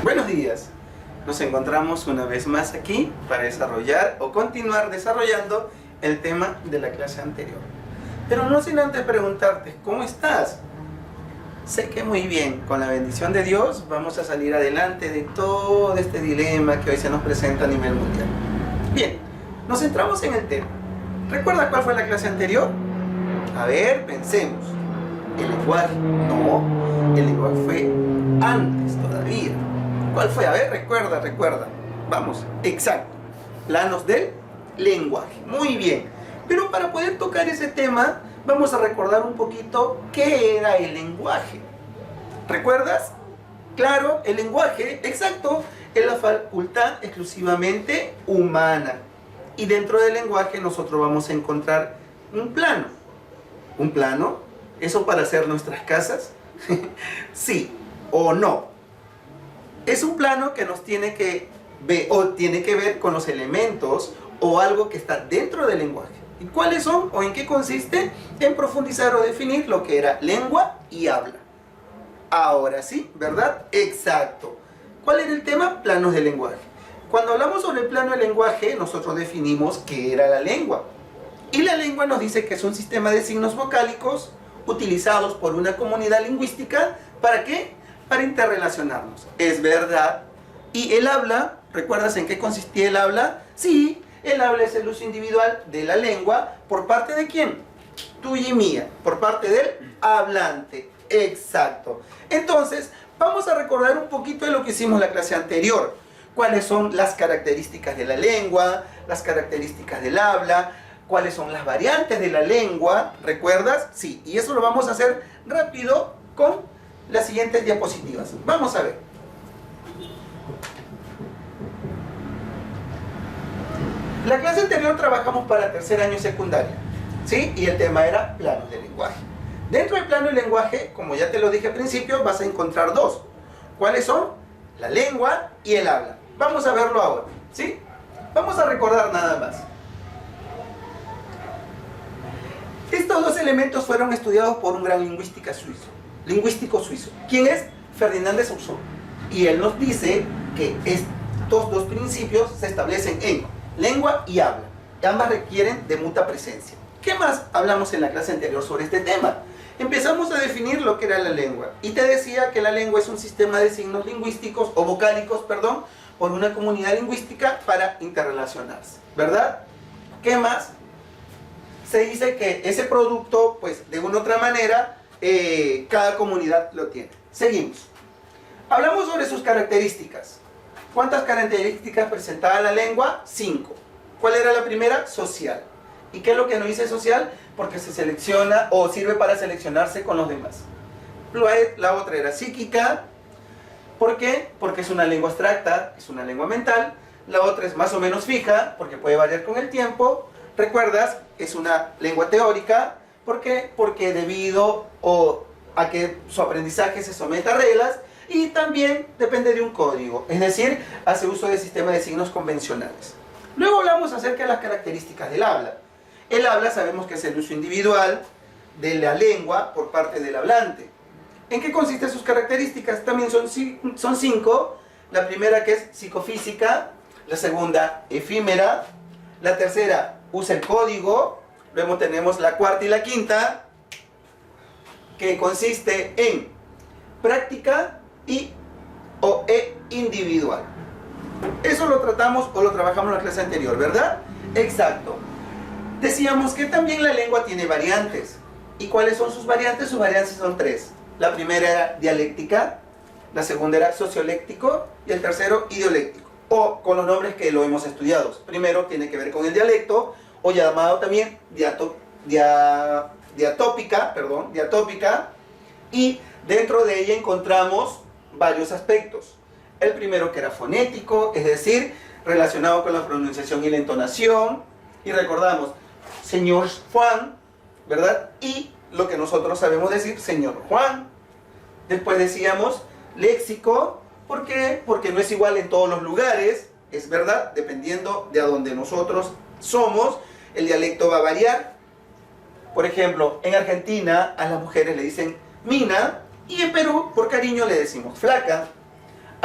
Buenos días. Nos encontramos una vez más aquí para desarrollar o continuar desarrollando el tema de la clase anterior. Pero no sin antes preguntarte, ¿cómo estás? Sé que muy bien, con la bendición de Dios vamos a salir adelante de todo este dilema que hoy se nos presenta a nivel mundial. Bien, nos centramos en el tema. ¿Recuerda cuál fue la clase anterior? A ver, pensemos. ¿El lenguaje? No, el lenguaje fue antes todavía. ¿Cuál fue? A ver, recuerda. Vamos, exacto. Planos del lenguaje. Muy bien. Pero para poder tocar ese tema, vamos a recordar un poquito qué era el lenguaje. ¿Recuerdas? Claro, el lenguaje, exacto, es la facultad exclusivamente humana. Y dentro del lenguaje nosotros vamos a encontrar un plano. ¿Un plano? ¿Eso para hacer nuestras casas? Sí o no. Es un plano que nos tiene que ver, o tiene que ver con los elementos o algo que está dentro del lenguaje. ¿Y cuáles son o en qué consiste? En profundizar o definir lo que era lengua y habla. Ahora sí, ¿verdad? Exacto. ¿Cuál era el tema? Planos del lenguaje. Cuando hablamos sobre el plano del lenguaje, nosotros definimos qué era la lengua. Y la lengua nos dice que es un sistema de signos vocálicos utilizados por una comunidad lingüística. ¿Para qué? Para interrelacionarnos. ¿Es verdad? ¿Y el habla? ¿Recuerdas en qué consistía el habla? Sí, el habla es el uso individual de la lengua. ¿Por parte de quién? Tuya y mía. Por parte del hablante. Exacto. Entonces, vamos a recordar un poquito de lo que hicimos en la clase anterior. ¿Cuáles son las características de la lengua? Las características del habla. ¿Cuáles son las variantes de la lengua? ¿Recuerdas? Sí. Y eso lo vamos a hacer rápido con las siguientes diapositivas. Vamos a ver. La clase anterior trabajamos para tercer año secundaria, ¿sí? Y el tema era planos de lenguaje. Dentro del plano de lenguaje, como ya te lo dije al principio, vas a encontrar dos. ¿Cuáles son? La lengua y el habla. Vamos a verlo ahora, ¿sí? Vamos a recordar nada más. Estos dos elementos fueron estudiados por un gran lingüístico suizo. ¿Quién es? Ferdinand de Saussure. Y él nos dice que estos dos principios se establecen en lengua y habla. Ambas requieren de mutua presencia. ¿Qué más hablamos en la clase anterior sobre este tema? Empezamos a definir lo que era la lengua. Y te decía que la lengua es un sistema de signos lingüísticos, o vocálicos, perdón, por una comunidad lingüística para interrelacionarse. ¿Verdad? ¿Qué más? Se dice que ese producto, pues de una u otra manera, cada comunidad lo tiene. Seguimos. Hablamos sobre sus características. ¿Cuántas características presentaba la lengua? 5. ¿Cuál era la primera? Social. ¿Y qué es lo que nos dice social? Porque se selecciona o sirve para seleccionarse con los demás. La otra era psíquica. ¿Por qué? Porque es una lengua abstracta, es una lengua mental. La otra es más o menos fija, porque puede variar con el tiempo. ¿Recuerdas? Es una lengua teórica. ¿Por qué? Porque debido a que su aprendizaje se somete a reglas y también depende de un código. Es decir, hace uso de sistemas de signos convencionales. Luego hablamos acerca de las características del habla. El habla sabemos que es el uso individual de la lengua por parte del hablante. ¿En qué consisten sus características? También son 5. La primera que es psicofísica, la segunda efímera, la tercera usa el código, luego tenemos la cuarta y la quinta que consiste en práctica e individual. Eso lo tratamos o lo trabajamos en la clase anterior, ¿verdad? Exacto. Decíamos que también la lengua tiene variantes. ¿Y cuáles son sus variantes? Sus variantes son 3. La primera era dialéctica, la segunda era socioléctico y el tercero idioléctico, o con los nombres que lo hemos estudiado. Primero tiene que ver con el dialecto, o llamado también diatópica, y dentro de ella encontramos varios aspectos. El primero que era fonético, es decir, relacionado con la pronunciación y la entonación, y recordamos, señor Juan, ¿verdad? Y lo que nosotros sabemos decir, señor Juan. Después decíamos léxico, ¿por qué? Porque no es igual en todos los lugares, es verdad, dependiendo de a donde nosotros somos, el dialecto va a variar. Por ejemplo, en Argentina a las mujeres le dicen mina, y en Perú, por cariño, le decimos flaca.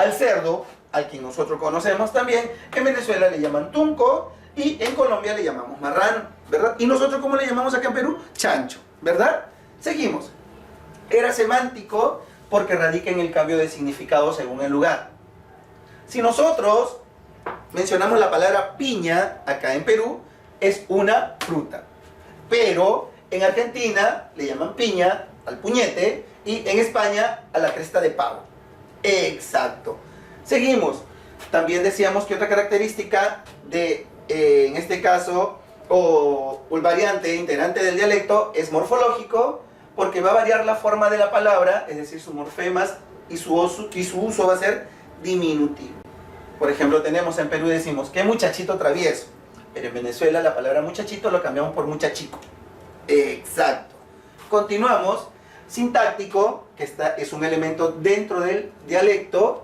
Al cerdo, al que nosotros conocemos también, en Venezuela le llaman tunco y en Colombia le llamamos marrano, ¿verdad? Y nosotros, ¿cómo le llamamos acá en Perú? Chancho, ¿verdad? Seguimos. Era semántico porque radica en el cambio de significado según el lugar. Si nosotros mencionamos la palabra piña acá en Perú, es una fruta. Pero en Argentina le llaman piña al puñete y en España a la cresta de pavo. Exacto. Seguimos. También decíamos que otra característica de, en este caso, o el variante integrante del dialecto es morfológico, porque va a variar la forma de la palabra, es decir, sus morfemas y su uso va a ser diminutivo. Por ejemplo, tenemos en Perú, decimos, qué muchachito travieso. Pero en Venezuela la palabra muchachito lo cambiamos por muchachico. Exacto. Continuamos. Sintáctico, que es un elemento dentro del dialecto,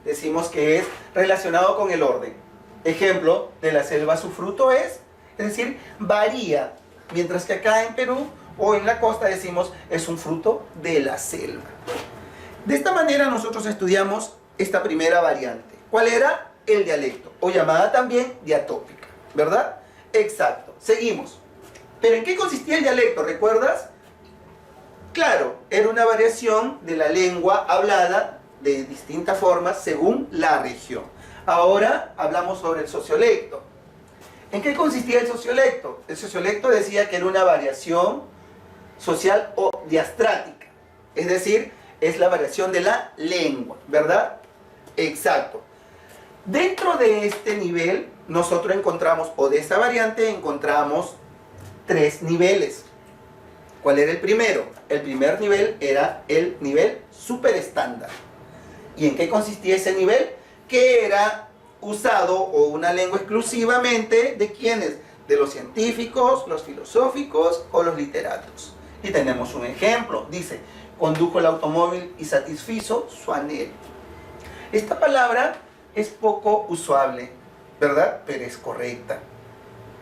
decimos que es relacionado con el orden. Ejemplo, de la selva su fruto es decir, varía. Mientras que acá en Perú o en la costa decimos es un fruto de la selva. De esta manera nosotros estudiamos esta primera variante. ¿Cuál era? El dialecto, o llamada también diatópica, ¿verdad? Exacto. Seguimos. ¿Pero en qué consistía el dialecto? ¿Recuerdas? Claro, era una variación de la lengua hablada de distintas formas según la región. Ahora hablamos sobre el sociolecto. ¿En qué consistía el sociolecto? El sociolecto decía que era una variación social o diastrática. Es decir, es la variación de la lengua, ¿verdad? Exacto. Dentro de este nivel, nosotros encontramos, o de esta variante, encontramos 3 niveles. ¿Cuál era el primero? El primer nivel era el nivel superestándar. ¿Y en qué consistía ese nivel? Que era usado o una lengua exclusivamente de ¿quiénes? De los científicos, los filosóficos o los literatos. Y tenemos un ejemplo. Dice, condujo el automóvil y satisfizo su anhelo. Esta palabra es poco usable, ¿verdad? Pero es correcta.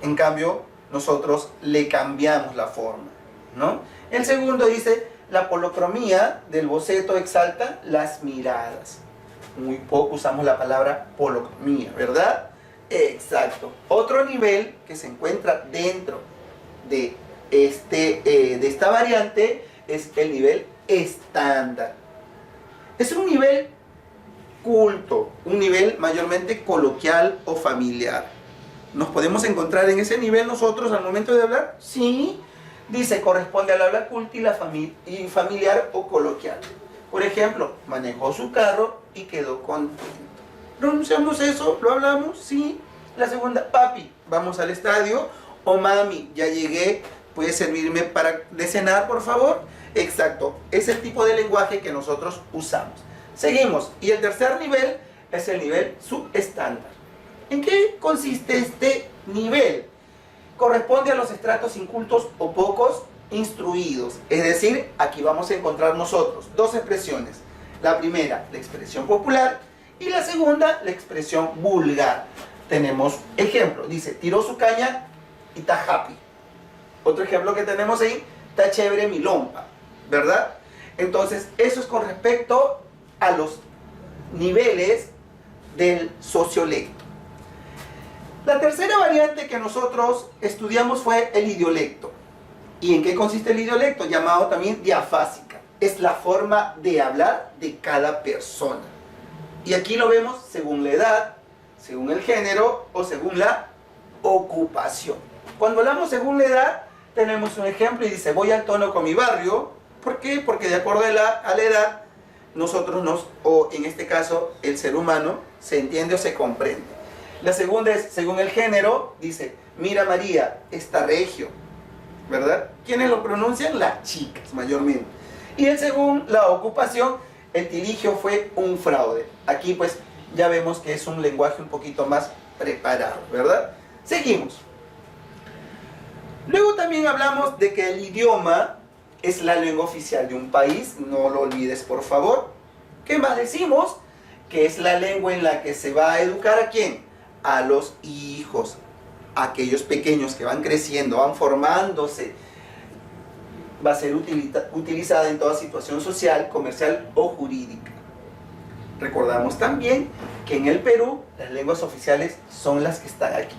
En cambio, nosotros le cambiamos la forma, ¿no? El segundo dice, la polocromía del boceto exalta las miradas. Muy poco usamos la palabra polocromía, ¿verdad? Exacto. Otro nivel que se encuentra dentro de, de esta variante es el nivel estándar. Es un nivel culto, un nivel mayormente coloquial o familiar. ¿Nos podemos encontrar en ese nivel nosotros al momento de hablar? Sí. Dice, corresponde al habla culta y familiar o coloquial. Por ejemplo, manejó su carro y quedó contento. ¿Pronunciamos eso? ¿Lo hablamos? Sí. La segunda, papi, vamos al estadio. O mami, ya llegué, ¿puedes servirme de cenar, por favor? Exacto. Es el tipo de lenguaje que nosotros usamos. Seguimos. Y el tercer nivel es el nivel subestándar. ¿En qué consiste este nivel? Corresponde a los estratos incultos o pocos instruidos. Es decir, aquí vamos a encontrar nosotros 2 expresiones. La primera, la expresión popular, y la segunda, la expresión vulgar. Tenemos ejemplo, dice, tiró su caña y está happy. Otro ejemplo que tenemos ahí, está chévere mi lompa, ¿verdad? Entonces, eso es con respecto a los niveles del sociolecto. La tercera variante que nosotros estudiamos fue el idiolecto. ¿Y en qué consiste el idiolecto? Llamado también diafásica. Es la forma de hablar de cada persona. Y aquí lo vemos según la edad, según el género o según la ocupación. Cuando hablamos según la edad, tenemos un ejemplo y dice, voy al tono con mi barrio. ¿Por qué? Porque de acuerdo a la edad, nosotros o en este caso, el ser humano, se entiende o se comprende. La segunda es, según el género, dice, mira María, está regio, ¿verdad? ¿Quiénes lo pronuncian? Las chicas, mayormente. Y el según la ocupación, el tiligio fue un fraude. Aquí pues ya vemos que es un lenguaje un poquito más preparado, ¿verdad? Seguimos. Luego también hablamos de que el idioma es la lengua oficial de un país, no lo olvides por favor. ¿Qué más decimos? Que es la lengua en la que se va a educar ¿a quién? A los hijos, aquellos pequeños que van creciendo, van formándose. Va a ser utilizada en toda situación social, comercial o jurídica. Recordamos también que en el Perú las lenguas oficiales son las que están aquí.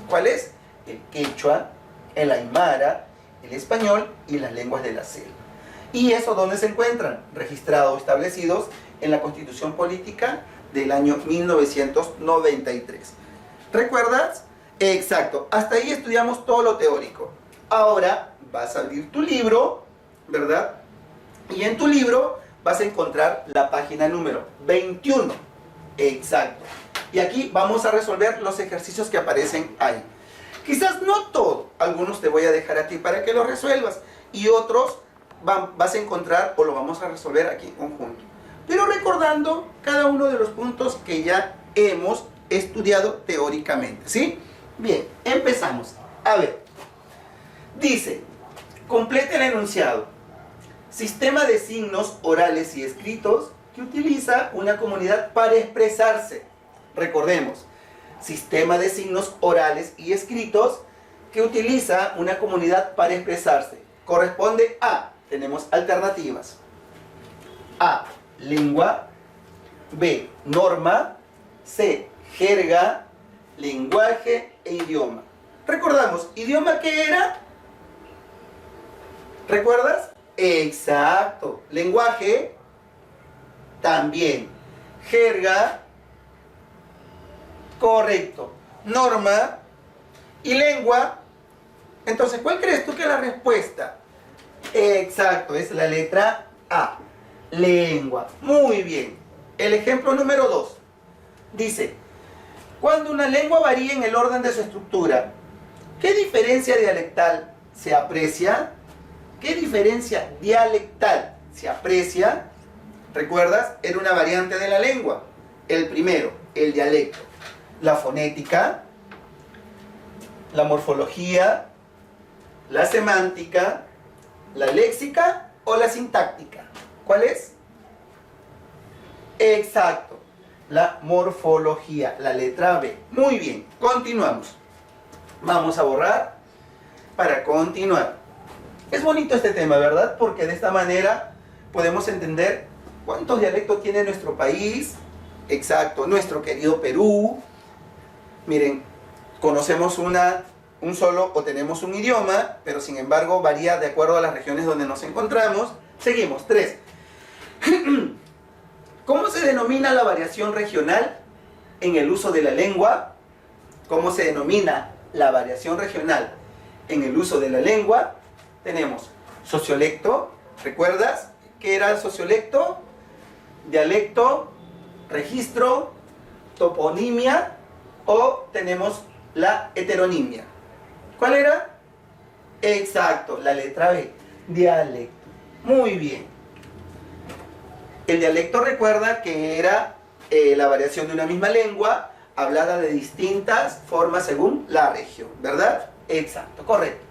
¿Cuál es? El quechua, el aymara, el español y las lenguas de la selva. ¿Y eso dónde se encuentran? Registrados, establecidos en la Constitución Política del año 1993. ¿Recuerdas? Exacto. Hasta ahí estudiamos todo lo teórico. Ahora vas a abrir tu libro, ¿verdad? Y en tu libro vas a encontrar la página número 21. Exacto. Y aquí vamos a resolver los ejercicios que aparecen ahí. Quizás no todo. Algunos te voy a dejar a ti para que los resuelvas. Y otros vas a encontrar o lo vamos a resolver aquí en conjunto. Pero recordando cada uno de los puntos que ya hemos estudiado teóricamente, ¿sí? Bien, empezamos. A ver, dice, complete el enunciado. Sistema de signos orales y escritos que utiliza una comunidad para expresarse. Recordemos, sistema de signos orales y escritos que utiliza una comunidad para expresarse. Corresponde a, tenemos alternativas. A, lengua. B, norma. C, jerga, lenguaje e idioma. Recordamos, ¿idioma qué era? ¿Recuerdas? Exacto. Lenguaje, también. Jerga, correcto. Norma y lengua. Entonces, ¿cuál crees tú que es la respuesta? Exacto, es la letra A. Lengua. Muy bien. El ejemplo número 2. Dice, cuando una lengua varía en el orden de su estructura, ¿qué diferencia dialectal se aprecia? ¿Qué diferencia dialectal se aprecia? ¿Recuerdas? Era una variante de la lengua. El primero, el dialecto. La fonética, la morfología, la semántica, la léxica o la sintáctica. ¿Cuál es? Exacto. La morfología, la letra B. Muy bien, continuamos. Vamos a borrar para continuar. Es bonito este tema, ¿verdad? Porque de esta manera podemos entender cuántos dialectos tiene nuestro país. Exacto, nuestro querido Perú. Miren, conocemos un solo o tenemos un idioma, pero sin embargo varía de acuerdo a las regiones donde nos encontramos. Seguimos, 3. ¿Cómo se denomina la variación regional en el uso de la lengua? ¿Cómo se denomina la variación regional en el uso de la lengua? Tenemos sociolecto, ¿recuerdas qué era el sociolecto? Dialecto, registro, toponimia o tenemos la heteronimia. ¿Cuál era? Exacto, la letra B, dialecto. Muy bien. El dialecto recuerda que era la variación de una misma lengua hablada de distintas formas según la región, ¿verdad? Exacto, correcto.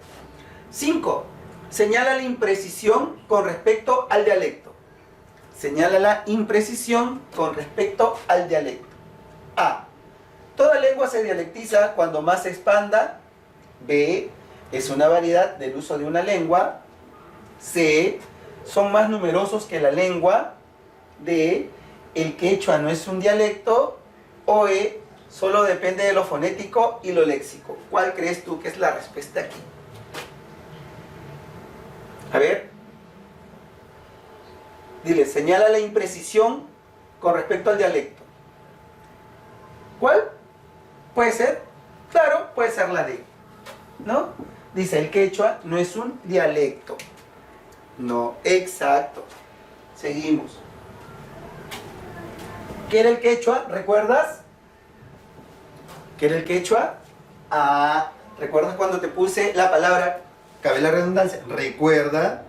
5. Señala la imprecisión con respecto al dialecto. Señala la imprecisión con respecto al dialecto. A. Toda lengua se dialectiza cuando más se expanda. B. Es una variedad del uso de una lengua. C. Son más numerosos que la lengua. D. El quechua no es un dialecto. O E. Solo depende de lo fonético y lo léxico. ¿Cuál crees tú que es la respuesta aquí? A ver. Dile, señala la imprecisión con respecto al dialecto. ¿Cuál? ¿Puede ser? Claro, puede ser la D. ¿No? Dice, el quechua no es un dialecto. No, exacto. Seguimos. ¿Qué era el quechua? ¿Recuerdas? ¿Qué era el quechua? Ah, ¿recuerdas cuando te puse la palabra, cabe la redundancia? Recuerda.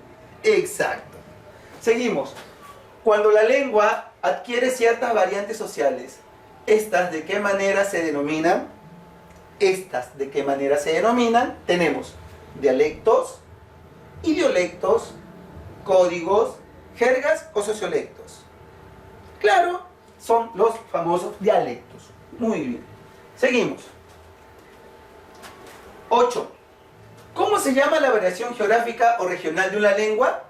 Exacto. Seguimos. Cuando la lengua adquiere ciertas variantes sociales, ¿estas de qué manera se denominan? Estas de qué manera se denominan. Tenemos dialectos, idiolectos, códigos, jergas o sociolectos. Claro, son los famosos dialectos. Muy bien. Seguimos. 8. ¿Cómo se llama la variación geográfica o regional de una lengua?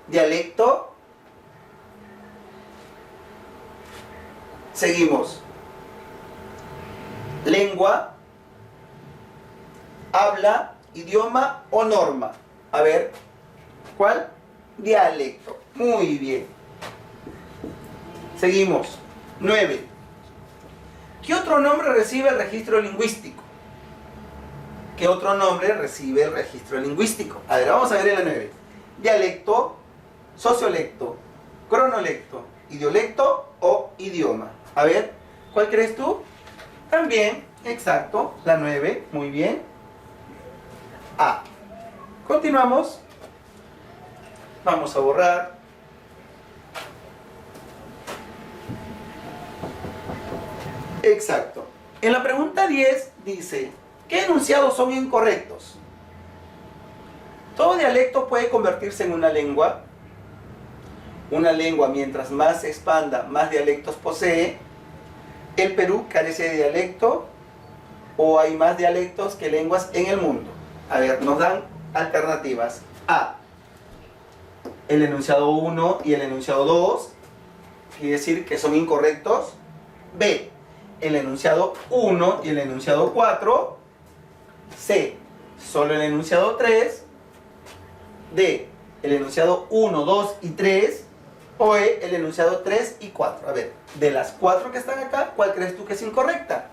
Dialecto, Seguimos. Lengua, habla, idioma o norma. A ver, ¿cuál? Dialecto. Muy bien. Seguimos. 9. ¿Qué otro nombre recibe el registro lingüístico? ¿Qué otro nombre recibe el registro lingüístico? A ver, vamos a ver en la 9. Dialecto, sociolecto, cronolecto, idiolecto o idioma. A ver, ¿cuál crees tú? También, exacto, la 9, muy bien. A. Continuamos. Vamos a borrar. Exacto. En la pregunta 10 dice, ¿qué enunciados son incorrectos? Todo dialecto puede convertirse en una lengua. Una lengua, mientras más se expanda, más dialectos posee. El Perú carece de dialecto o hay más dialectos que lenguas en el mundo. A ver, nos dan alternativas. A. El enunciado 1 y el enunciado 2 quiere decir que son incorrectos. B. El enunciado 1 y el enunciado 4. C. Solo el enunciado 3. D. El enunciado 1, 2 y 3. O E. El enunciado 3 y 4. A ver, de las 4 que están acá, ¿cuál crees tú que es incorrecta?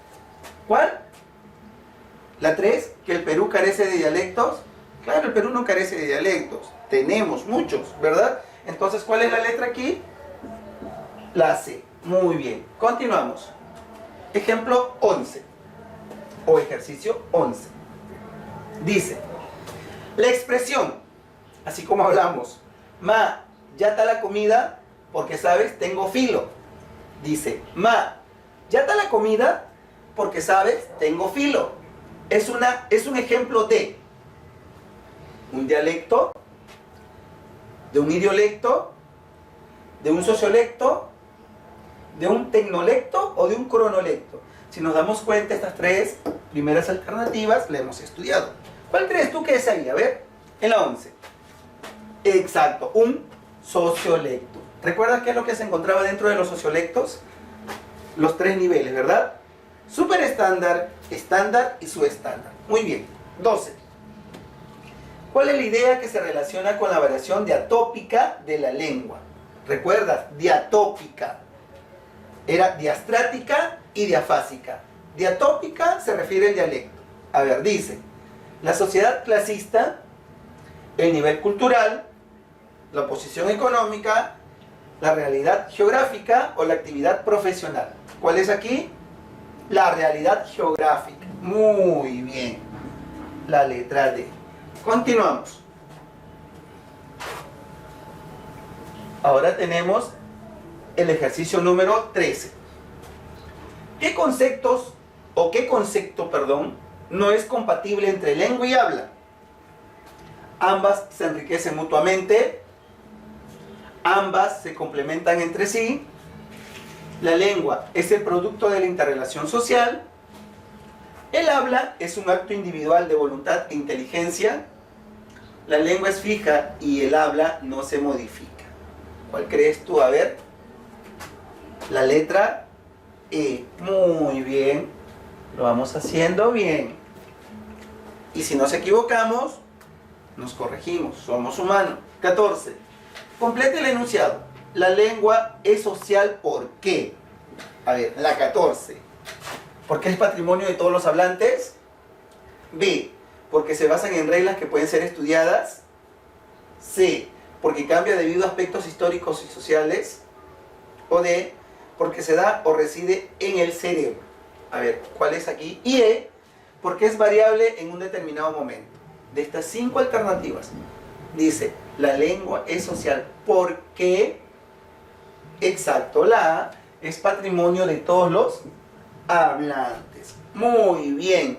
¿Cuál? La 3, que el Perú carece de dialectos. Claro, el Perú no carece de dialectos. Tenemos muchos, ¿verdad? Entonces, ¿cuál es la letra aquí? La C. Muy bien. Continuamos. Ejemplo 11. O ejercicio 11. Dice, la expresión, así como hablamos, ma, ya está la comida, porque sabes, tengo filo. Dice, ma, ya está la comida, porque sabes, tengo filo. Es un ejemplo de un dialecto, de un idiolecto, de un sociolecto, de un tecnolecto o de un cronolecto. Si nos damos cuenta, estas tres primeras alternativas las hemos estudiado. ¿Cuál crees tú que es ahí? A ver, en la 11. Exacto, un sociolecto. ¿Recuerdas qué es lo que se encontraba dentro de los sociolectos? Los 3 niveles, ¿verdad? Superestándar, estándar y subestándar. Muy bien. 12. ¿Cuál es la idea que se relaciona con la variación diatópica de la lengua? ¿Recuerdas? Diatópica. Era diastrática y diafásica. Diatópica se refiere al dialecto. A ver, dice, la sociedad clasista, el nivel cultural, la posición económica, la realidad geográfica o la actividad profesional. ¿Cuál es aquí? La realidad geográfica. Muy bien. La letra D. Continuamos. Ahora tenemos el ejercicio número 13. ¿Qué concepto, no es compatible entre lengua y habla? Ambas se enriquecen mutuamente. Ambas se complementan entre sí. La lengua es el producto de la interrelación social. El habla es un acto individual de voluntad e inteligencia. La lengua es fija y el habla no se modifica. ¿Cuál crees tú? A ver. La letra E. Muy bien. Lo vamos haciendo bien. Y si nos equivocamos, nos corregimos. Somos humanos. 14. Complete el enunciado. La lengua es social, ¿por qué? A ver, la 14. ¿Porque es patrimonio de todos los hablantes? B. Porque se basan en reglas que pueden ser estudiadas. C. Porque cambia debido a aspectos históricos y sociales. O D. Porque se da o reside en el cerebro. A ver, ¿cuál es aquí? Y E. Porque es variable en un determinado momento. De estas 5 alternativas, dice, la lengua es social. ¿Por qué? Exacto, la A es patrimonio de todos los hablantes. Muy bien.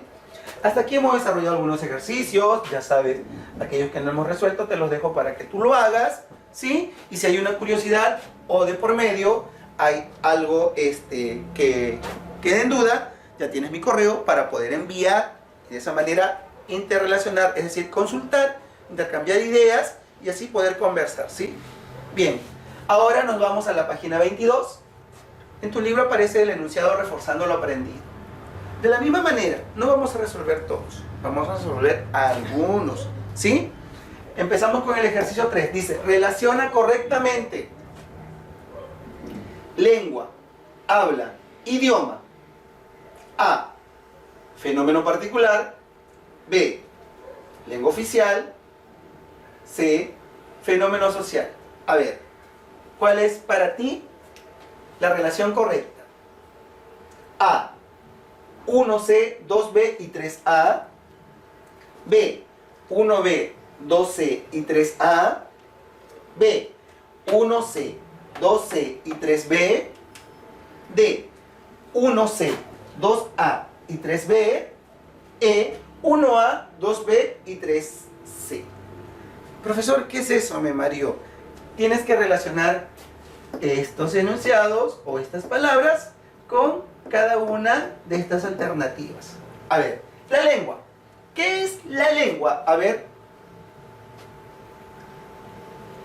Hasta aquí hemos desarrollado algunos ejercicios. Ya sabes, aquellos que no hemos resuelto te los dejo para que tú lo hagas, ¿sí? Y si hay una curiosidad o de por medio hay algo que quede en duda, ya tienes mi correo para poder enviar y de esa manera interrelacionar, es decir, consultar, intercambiar ideas y así poder conversar, ¿sí? Bien, ahora nos vamos a la página 22. En tu libro aparece el enunciado reforzando lo aprendido. De la misma manera, no vamos a resolver todos, vamos a resolver algunos, ¿sí? Empezamos con el ejercicio 3. Dice, relaciona correctamente lengua, habla, idioma. A, fenómeno particular. B, lengua oficial. C, fenómeno social. A ver, ¿cuál es para ti la relación correcta? A, 1C, 2B y 3A. B, 1B, 2C y 3A. B, 1C, 2C y 3B. D, 1C, 2A y 3B. E, 1A, 2B y 3C. Profesor, ¿qué es eso? Me mareó. Tienes que relacionar estos enunciados o estas palabras con cada una de estas alternativas. A ver, la lengua. ¿Qué es la lengua? A ver.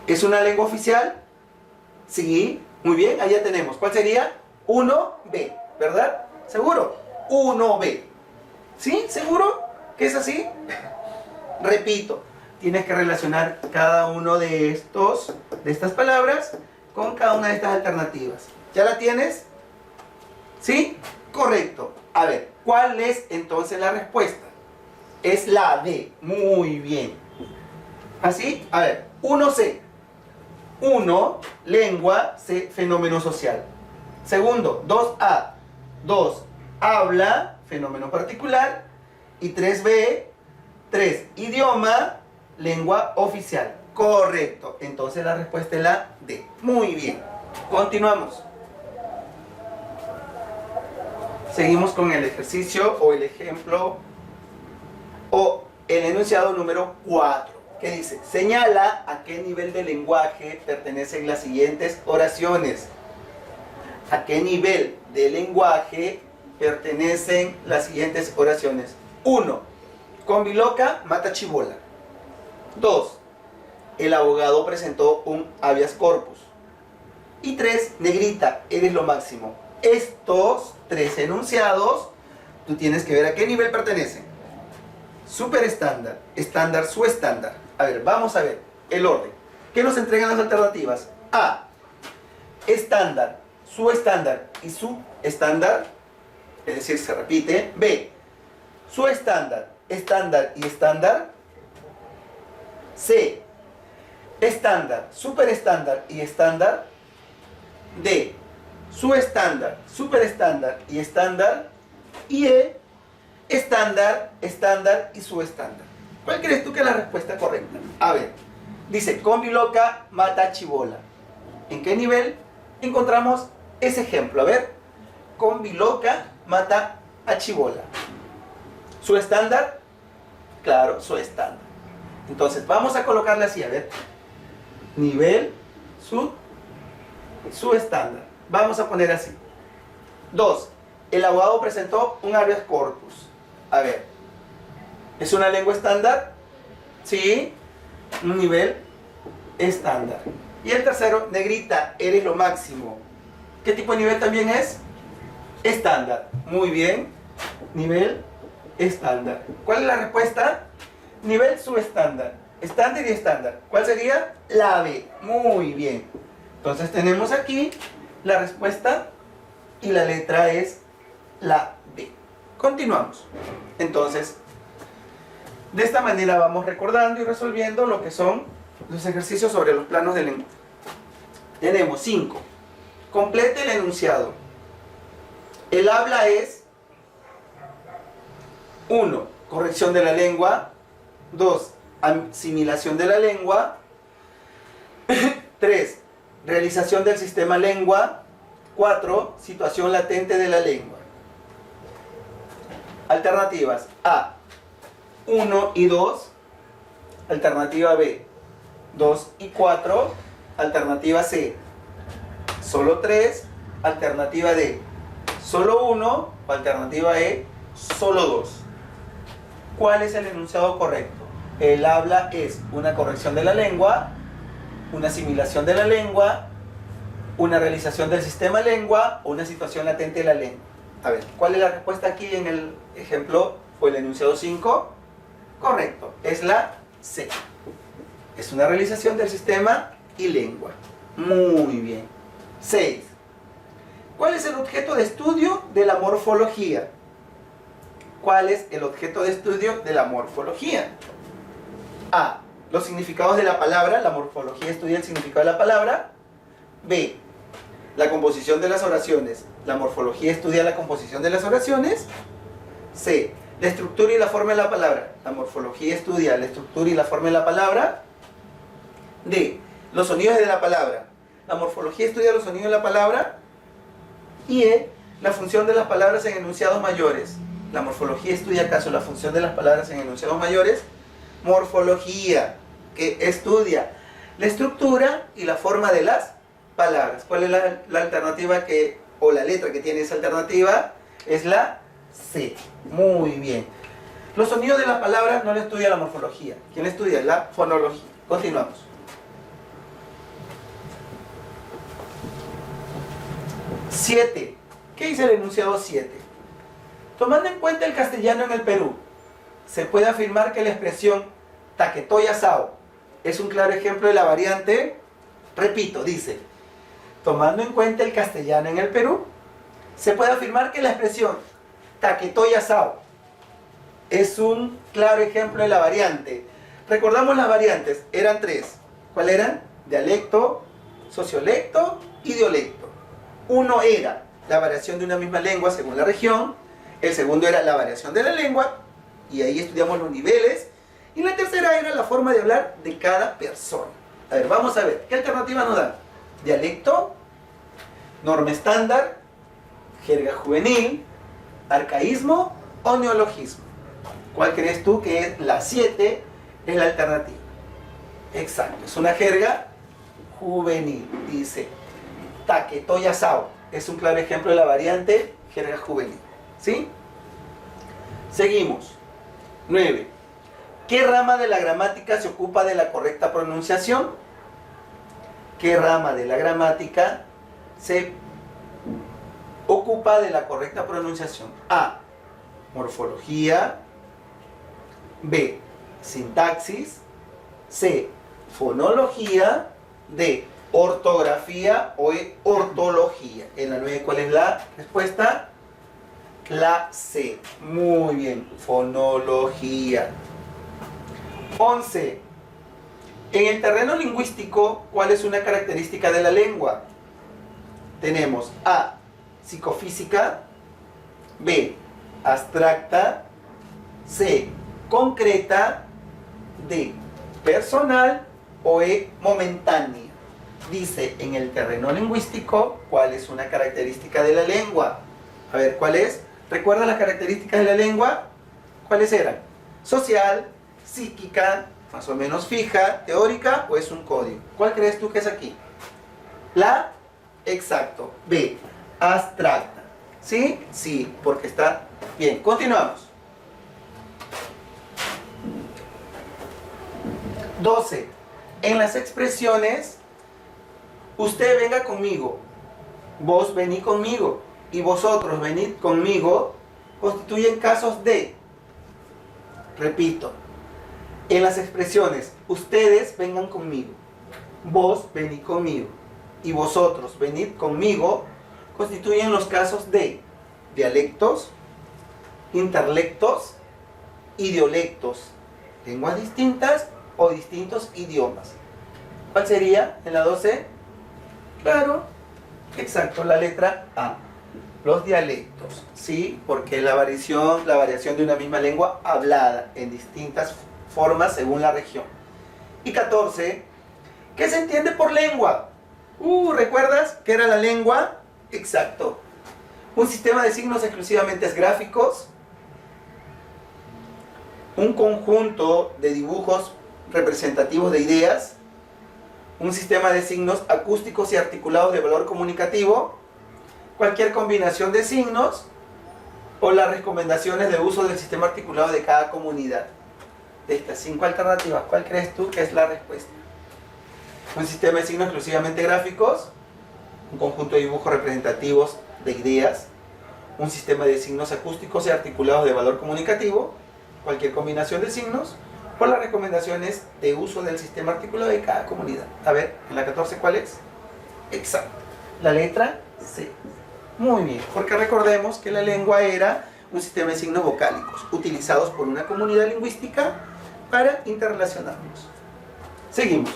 ¿Es una lengua oficial? Sí, muy bien, allá tenemos. ¿Cuál sería? 1B, ¿verdad? ¿Seguro? 1B. ¿Sí? ¿Seguro que es así? Repito, tienes que relacionar cada uno de estas palabras con cada una de estas alternativas. ¿Ya la tienes? ¿Sí? Correcto. A ver, ¿cuál es entonces la respuesta? Es la D. Muy bien. ¿Así? A ver, 1C. 1, lengua, C, fenómeno social. Segundo, 2A. 2, habla, fenómeno particular. Y 3B, 3, idioma, lengua oficial. Correcto. Entonces la respuesta es la D. Muy bien. Continuamos. Seguimos con el ejercicio o el ejemplo o el enunciado número 4, que dice, señala a qué nivel de lenguaje pertenecen las siguientes oraciones. ¿A qué nivel de lenguaje pertenecen las siguientes oraciones? 1. Conviloca mata chibola. 2. El abogado presentó un habeas corpus. Y 3. Negrita, eres lo máximo. Estos 3 enunciados, tú tienes que ver a qué nivel pertenecen. Super estándar, estándar, su estándar. A ver, vamos a ver el orden. ¿Qué nos entregan las alternativas? A, estándar, su estándar y su estándar. Es decir, se repite. B, su estándar, estándar y estándar. C, estándar, super estándar y estándar. D, su estándar, super estándar y estándar. Y E, estándar, estándar y su estándar. ¿Cuál crees tú que es la respuesta correcta? A ver, dice, conviloca mata chibola. ¿En qué nivel encontramos ese ejemplo? A ver, conviloca mata a chibola. ¿Su estándar? Claro, su estándar. Entonces, vamos a colocarla así, a ver. Nivel, su estándar. Vamos a poner así. 2. El abogado presentó un habeas corpus. A ver. ¿Es una lengua estándar? Sí. Un nivel estándar. Y el tercero, negrita, eres lo máximo. ¿Qué tipo de nivel también es? Estándar. Muy bien. Nivel estándar. ¿Cuál es la respuesta? Nivel subestándar. Estándar y estándar. ¿Cuál sería? La B. Muy bien. Entonces tenemos aquí la respuesta y la letra es la B. Continuamos. Entonces, de esta manera vamos recordando y resolviendo lo que son los ejercicios sobre los planos de lengua. Tenemos 5. Complete el enunciado. El habla es 1. Corrección de la lengua. 2. Asimilación de la lengua. 3. Realización del sistema lengua. 4. Situación latente de la lengua. Alternativas A, 1 y 2. Alternativa B, 2 y 4. Alternativa C, solo 3. Alternativa D, solo 1. O alternativa E, solo 2. ¿Cuál es el enunciado correcto? El habla es una corrección de la lengua, una asimilación de la lengua, una realización del sistema lengua o una situación latente de la lengua. A ver, ¿cuál es la respuesta aquí en el ejemplo? ¿Fue el enunciado 5? Correcto, es la C. Es una realización del sistema y lengua. Muy bien. 6. ¿Cuál es el objeto de estudio de la morfología? ¿Cuál es el objeto de estudio de la morfología? A. Los significados de la palabra. La morfología estudia el significado de la palabra. B. La composición de las oraciones. La morfología estudia la composición de las oraciones. C. La estructura y la forma de la palabra. La morfología estudia la estructura y la forma de la palabra. D. Los sonidos de la palabra. La morfología estudia los sonidos de la palabra. Y E. La función de las palabras en enunciados mayores. La morfología estudia acaso la función de las palabras en enunciados mayores. Morfología, que estudia la estructura y la forma de las palabras. ¿Cuál es la alternativa o la letra que tiene esa alternativa? Es la C. Muy bien. Los sonidos de las palabras no lo estudia la morfología. ¿Quién estudia? La fonología. Continuamos. 7. ¿Qué dice el enunciado 7? Tomando en cuenta el castellano en el Perú, se puede afirmar que la expresión taquetoy asao es un claro ejemplo de la variante. Repito, dice, tomando en cuenta el castellano en el Perú, se puede afirmar que la expresión taquetoy asao es un claro ejemplo de la variante. Recordamos las variantes, eran 3. ¿Cuáles eran? Dialecto, sociolecto y diolecto. Uno era la variación de una misma lengua según la región, el segundo era la variación de la lengua, y ahí estudiamos los niveles, y la tercera era la forma de hablar de cada persona. A ver, vamos a ver, ¿qué alternativa nos da? Dialecto, norma estándar, jerga juvenil, arcaísmo o neologismo. ¿Cuál crees tú que es la 7? Es la alternativa. Exacto, es una jerga juvenil. Dice, taquetoy asao es un claro ejemplo de la variante jerga juvenil. ¿Sí? Seguimos. 9. ¿Qué rama de la gramática se ocupa de la correcta pronunciación? ¿Qué rama de la gramática se ocupa de la correcta pronunciación? A. Morfología. B. Sintaxis. C. Fonología. D. Ortografía o ortología. En la 9, ¿cuál es la respuesta? La C. Muy bien. Fonología. 11. En el terreno lingüístico, ¿cuál es una característica de la lengua? Tenemos A. Psicofísica. B. Abstracta. C. Concreta. D. Personal o E. Momentánea. Dice, en el terreno lingüístico, ¿cuál es una característica de la lengua? A ver, ¿cuál es? ¿Recuerda las características de la lengua? ¿Cuáles eran? Social, psíquica, más o menos fija, teórica o es un código. ¿Cuál crees tú que es aquí? La, exacto. B, abstracta. ¿Sí? Sí, porque está bien. Continuamos. 12. En las expresiones, usted venga conmigo, vos vení conmigo y vosotros venid conmigo, constituyen casos de, repito, en las expresiones, ustedes vengan conmigo, vos venid conmigo y vosotros venid conmigo, constituyen los casos de dialectos, interlectos y diolectos, lenguas distintas o distintos idiomas. ¿Cuál sería en la 12? Claro, exacto, la letra A. Los dialectos, ¿sí? Porque la variación de una misma lengua hablada en distintas formas según la región. Y 14, ¿qué se entiende por lengua? ¿Recuerdas qué era la lengua? Exacto. Un sistema de signos exclusivamente gráficos, un conjunto de dibujos representativos de ideas, un sistema de signos acústicos y articulados de valor comunicativo, cualquier combinación de signos o las recomendaciones de uso del sistema articulado de cada comunidad. De estas 5 alternativas, ¿cuál crees tú que es la respuesta? Un sistema de signos exclusivamente gráficos, un conjunto de dibujos representativos de ideas, un sistema de signos acústicos y articulados de valor comunicativo, cualquier combinación de signos, por las recomendaciones de uso del sistema articulado de cada comunidad. A ver, en la 14, ¿cuál es? Exacto. La letra C. Muy bien, porque recordemos que la lengua era un sistema de signos vocálicos utilizados por una comunidad lingüística para interrelacionarnos. Seguimos.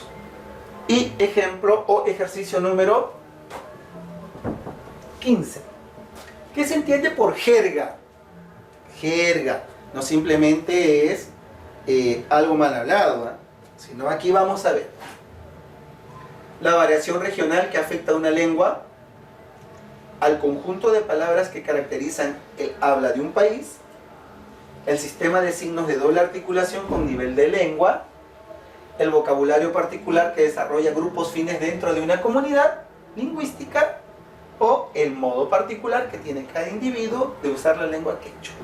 Y ejemplo o ejercicio número 15. ¿Qué se entiende por jerga? Jerga no simplemente es algo mal hablado, sino aquí vamos a ver la variación regional que afecta a una lengua, al conjunto de palabras que caracterizan el habla de un país, el sistema de signos de doble articulación con nivel de lengua, el vocabulario particular que desarrolla grupos fines dentro de una comunidad lingüística, o el modo particular que tiene cada individuo de usar la lengua quechua.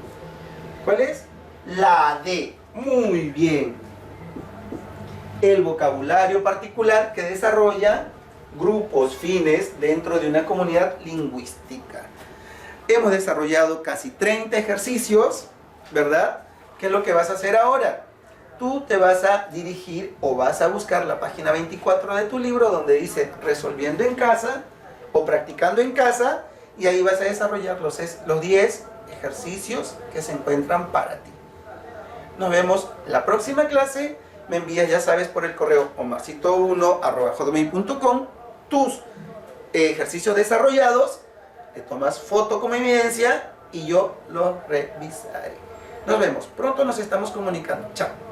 ¿Cuál es? La D. Muy bien. El vocabulario particular que desarrolla grupos fines dentro de una comunidad lingüística. Hemos desarrollado casi 30 ejercicios, ¿verdad? ¿Qué es lo que vas a hacer ahora? Tú te vas a dirigir o vas a buscar la página 24 de tu libro donde dice resolviendo en casa o practicando en casa, y ahí vas a desarrollar los 10 ejercicios que se encuentran para ti. Nos vemos la próxima clase. Me envías, ya sabes, por el correo omarcito1@hotmail.com tus ejercicios desarrollados, te tomas foto como evidencia y yo los revisaré. Nos vemos, pronto nos estamos comunicando. Chao.